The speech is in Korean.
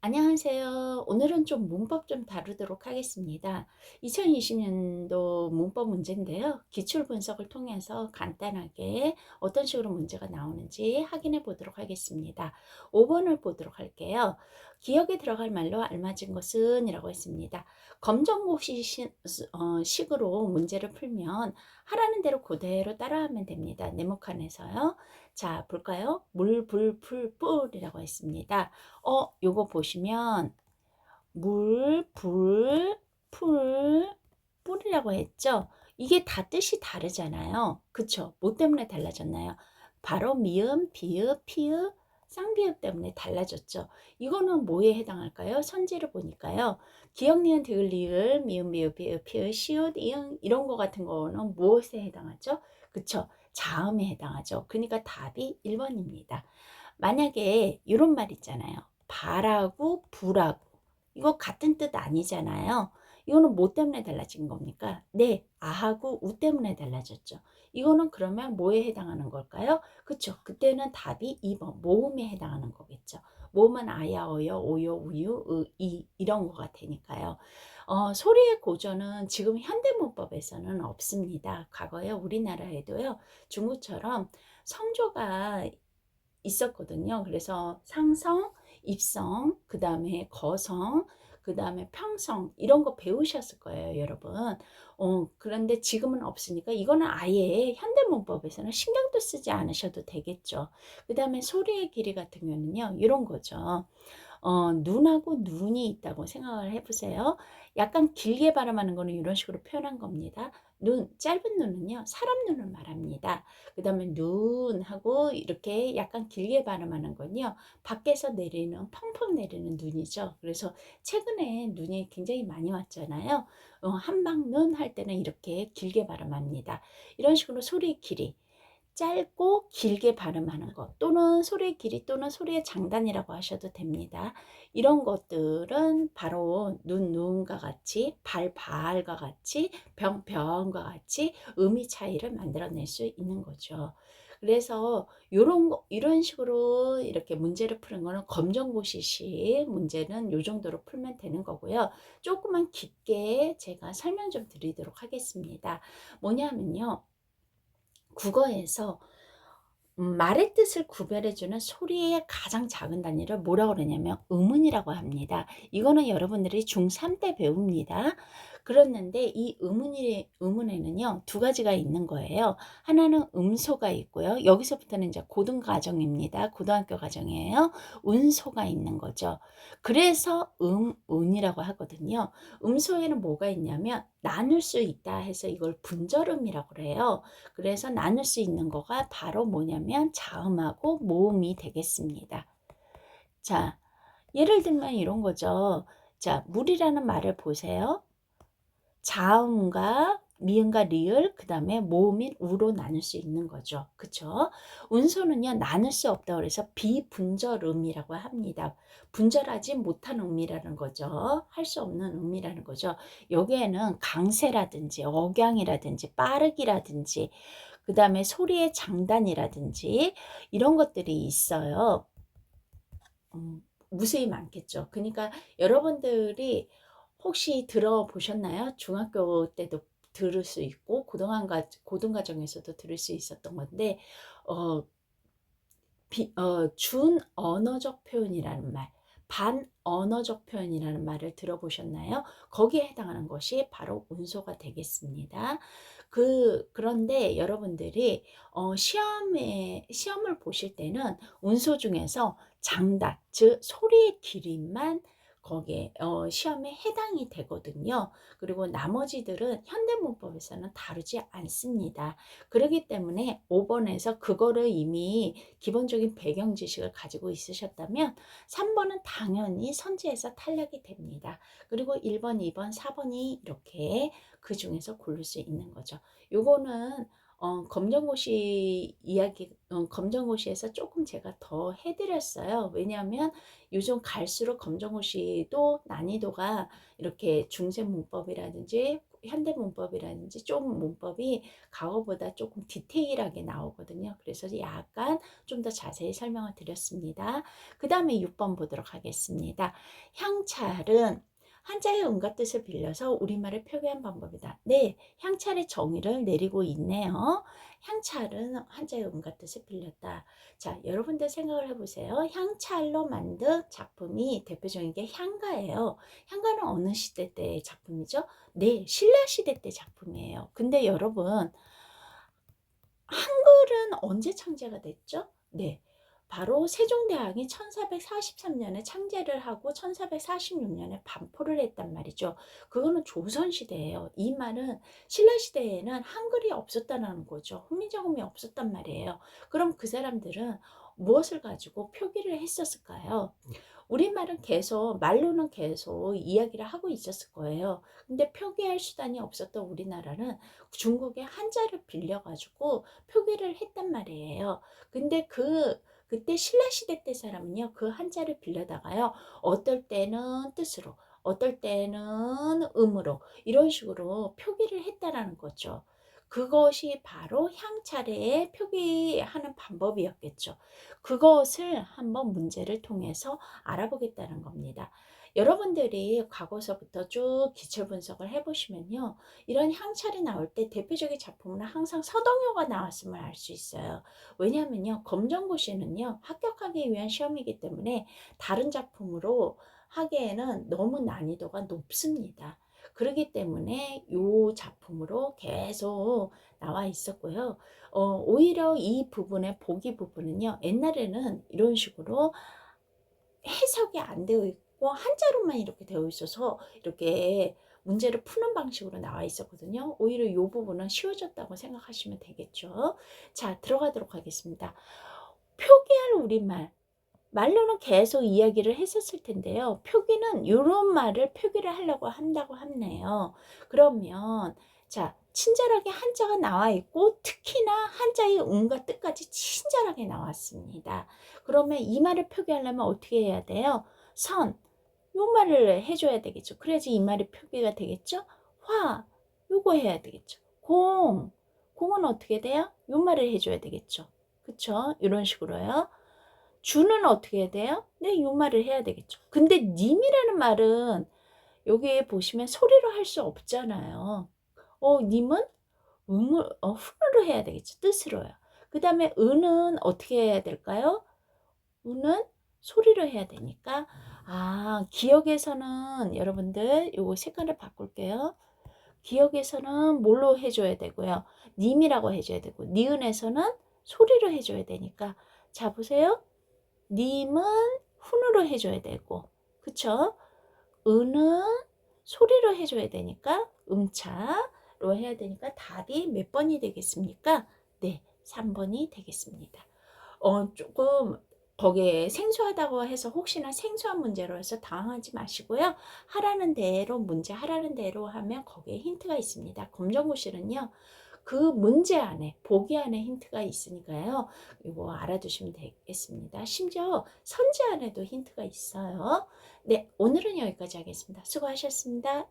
안녕하세요. 오늘은 좀 문법 좀 다루도록 하겠습니다. 2020년도 문법 문제인데요. 기출 분석을 통해서 간단하게 어떤 식으로 문제가 나오는지 확인해 보도록 하겠습니다. 5번을 보도록 할게요. 기억에 들어갈 말로 알맞은 것은 이라고 했습니다. 검정고시 식으로 문제를 풀면 하라는 대로 그대로 따라하면 됩니다. 네모칸에서요. 자, 볼까요? 물, 불, 풀, 뿔이라고 했습니다. 요거 보시면 물, 불, 풀, 뿔이라고 했죠? 이게 다 뜻이 다르잖아요. 그쵸? 뭐 때문에 달라졌나요? 바로 미음, 비읍, 피읍, 쌍비읍 때문에 달라졌죠. 이거는 뭐에 해당할까요? 선지를 보니까요. 기역, 니은, 디귿, 리을, 미음, 비읍, 비읍, 피읍, 시옷, 이응 이런 거 같은 거는 무엇에 해당하죠? 그쵸? 자음에 해당하죠. 그러니까 답이 1번입니다. 만약에 이런 말 있잖아요. 바라고 부라고 이거 같은 뜻 아니잖아요. 이거는 뭐 때문에 달라진 겁니까? 네, 아하고 우 때문에 달라졌죠. 이거는 그러면 뭐에 해당하는 걸까요? 그쵸. 그때는 답이 2번 모음에 해당하는 거겠죠. 모음은 아야, 어여, 오요, 우유, 이 이런 거가 되니까요. 소리의 고전은 지금 현대문법에서는 없습니다. 과거에 우리나라에도요. 중국처럼 성조가 있었거든요. 그래서 상성, 입성, 그 다음에 거성, 그 다음에 평성 이런 거 배우셨을 거예요, 여러분. 그런데 지금은 없으니까 이거는 아예 현대문법에서는 신경도 쓰지 않으셔도 되겠죠. 그 다음에 소리의 길이 같은 경우는요, 이런 거죠. 눈하고 눈이 있다고 생각을 해보세요. 약간 길게 발음하는 거는 이런 식으로 표현한 겁니다. 눈, 짧은 눈은요, 사람 눈을 말합니다. 그 다음에 눈하고 이렇게 약간 길게 발음하는 건요, 밖에서 내리는, 펑펑 내리는 눈이죠. 그래서 최근에 눈이 굉장히 많이 왔잖아요. 한방눈 할 때는 이렇게 길게 발음합니다. 이런 식으로 소리의 길이. 짧고 길게 발음하는 것 또는 소리의 길이 또는 소리의 장단이라고 하셔도 됩니다. 이런 것들은 바로 눈, 눈과 같이 발, 발과 같이 병, 병과 같이 의미 차이를 만들어낼 수 있는 거죠. 그래서 이런 식으로 이렇게 문제를 푸는 거는 검정고시식 문제는 이 정도로 풀면 되는 거고요. 조금만 깊게 제가 설명 좀 드리도록 하겠습니다. 뭐냐면요. 국어에서 말의 뜻을 구별해주는 소리의 가장 작은 단위를 뭐라고 그러냐면 음운이라고 합니다. 이거는 여러분들이 중3 때 배웁니다. 그랬는데 이 음운에는요, 두 가지가 있는 거예요. 하나는 음소가 있고요. 여기서부터는 이제 고등과정입니다. 고등학교 과정이에요. 운소가 있는 거죠. 그래서 운이라고 하거든요. 음소에는 뭐가 있냐면 나눌 수 있다 해서 이걸 분절음이라고 그래요. 그래서 나눌 수 있는 거가 바로 뭐냐면 자음하고 모음이 되겠습니다. 자, 예를 들면 이런 거죠. 자, 물이라는 말을 보세요. 자음과 미음과 리을 그 다음에 모음인 우로 나눌 수 있는 거죠. 그쵸? 운소는요 나눌 수 없다 그래서 비분절음이라고 합니다. 분절하지 못한 음이라는 거죠. 할 수 없는 음이라는 거죠. 여기에는 강세라든지 억양이라든지 빠르기라든지 그 다음에 소리의 장단이라든지 이런 것들이 있어요. 무수히 많겠죠. 그러니까 여러분들이 혹시 들어보셨나요? 중학교 때도 들을 수 있고 고등과정에서도 들을 수 있었던 건데 어, 준언어적 표현이라는 말, 반언어적 표현이라는 말을 들어보셨나요? 거기에 해당하는 것이 바로 운소가 되겠습니다. 그런데 여러분들이 시험을 보실 때는 운소 중에서 장단, 즉 소리의 길이만 거기에 시험에 해당이 되거든요. 그리고 나머지들은 현대문법에서는 다루지 않습니다. 그렇기 때문에 5번에서 그거를 이미 기본적인 배경 지식을 가지고 있으셨다면 3번은 당연히 선지에서 탈락이 됩니다. 그리고 1번, 2번, 4번이 이렇게 그 중에서 고를 수 있는 거죠. 요거는 검정고시에서 조금 제가 더 해드렸어요. 왜냐하면 요즘 갈수록 검정고시도 난이도가 이렇게 중세문법이라든지 현대 문법이라든지 좀 문법이 과거보다 조금 디테일하게 나오거든요. 그래서 약간 좀 더 자세히 설명을 드렸습니다. 그 다음에 6번 보도록 하겠습니다. 향찰은 한자의 음과 뜻을 빌려서 우리말을 표기한 방법이다. 네, 향찰의 정의를 내리고 있네요. 향찰은 한자의 음과 뜻을 빌렸다. 자, 여러분들 생각을 해보세요. 향찰로 만든 작품이 대표적인 게 향가예요. 향가는 어느 시대 때의 작품이죠? 네, 신라시대 때 작품이에요. 근데 여러분, 한글은 언제 창제가 됐죠? 네, 바로 세종대왕이 1443년에 창제를 하고 1446년에 반포를 했단 말이죠. 그거는 조선시대예요. 이 말은 신라시대에는 한글이 없었다는 거죠. 훈민정음이 없었단 말이에요. 그럼 그 사람들은 무엇을 가지고 표기를 했었을까요? 우리말은 계속, 말로는 계속 이야기를 하고 있었을 거예요. 근데 표기할 수단이 없었던 우리나라는 중국의 한자를 빌려가지고 표기를 했단 말이에요. 근데 그때 신라시대 때 사람은요, 그 한자를 빌려다가요, 어떨 때는 뜻으로, 어떨 때는 음으로, 이런 식으로 표기를 했다라는 거죠. 그것이 바로 향차례에 표기하는 방법이었겠죠. 그것을 한번 문제를 통해서 알아보겠다는 겁니다. 여러분들이 과거서부터 쭉 기출 분석을 해보시면요. 이런 향찰이 나올 때 대표적인 작품은 항상 서동요가 나왔음을 알 수 있어요. 왜냐하면요. 검정고시는요. 합격하기 위한 시험이기 때문에 다른 작품으로 하기에는 너무 난이도가 높습니다. 그렇기 때문에 이 작품으로 계속 나와 있었고요. 오히려 이 부분의 보기 부분은요. 옛날에는 이런 식으로 해석이 안 되어 있고 한자로만 이렇게 되어 있어서 이렇게 문제를 푸는 방식으로 나와 있었거든요. 오히려 이 부분은 쉬워졌다고 생각하시면 되겠죠. 자, 들어가도록 하겠습니다. 표기할 우리말. 말로는 계속 이야기를 했었을 텐데요. 표기는 이런 말을 표기를 하려고 한다고 하네요. 그러면 자, 친절하게 한자가 나와 있고 특히나 한자의 음과 뜻까지 친절하게 나왔습니다. 그러면 이 말을 표기하려면 어떻게 해야 돼요? 선, 요 말을 해줘야 되겠죠. 그래야지 이 말이 표기가 되겠죠. 화, 요거 해야 되겠죠. 공, 공은 어떻게 돼요? 요 말을 해줘야 되겠죠. 그쵸? 이런 식으로요. 주는 어떻게 해야 돼요? 네, 요 말을 해야 되겠죠. 근데 님이라는 말은 여기 보시면 소리로 할 수 없잖아요. 님은 훈으로 해야 되겠죠. 뜻으로요. 그 다음에 은은 어떻게 해야 될까요? 은은 소리로 해야 되니까 기억에서는 여러분들 요거 색깔을 바꿀게요. 기억에서는 뭘로 해줘야 되고요. 님이라고 해줘야 되고 니은에서는 소리로 해줘야 되니까 자 보세요. 님은 훈으로 해줘야 되고 그쵸? 은은 소리로 해줘야 되니까 음차로 해야 되니까 답이 몇 번이 되겠습니까? 네, 3번이 되겠습니다. 조금 거기에 생소하다고 해서 혹시나 생소한 문제로 해서 당황하지 마시고요. 하라는 대로 문제 하라는 대로 하면 거기에 힌트가 있습니다. 검정고시는요. 그 문제 안에 보기 안에 힌트가 있으니까요. 이거 알아두시면 되겠습니다. 심지어 선지 안에도 힌트가 있어요. 네, 오늘은 여기까지 하겠습니다. 수고하셨습니다.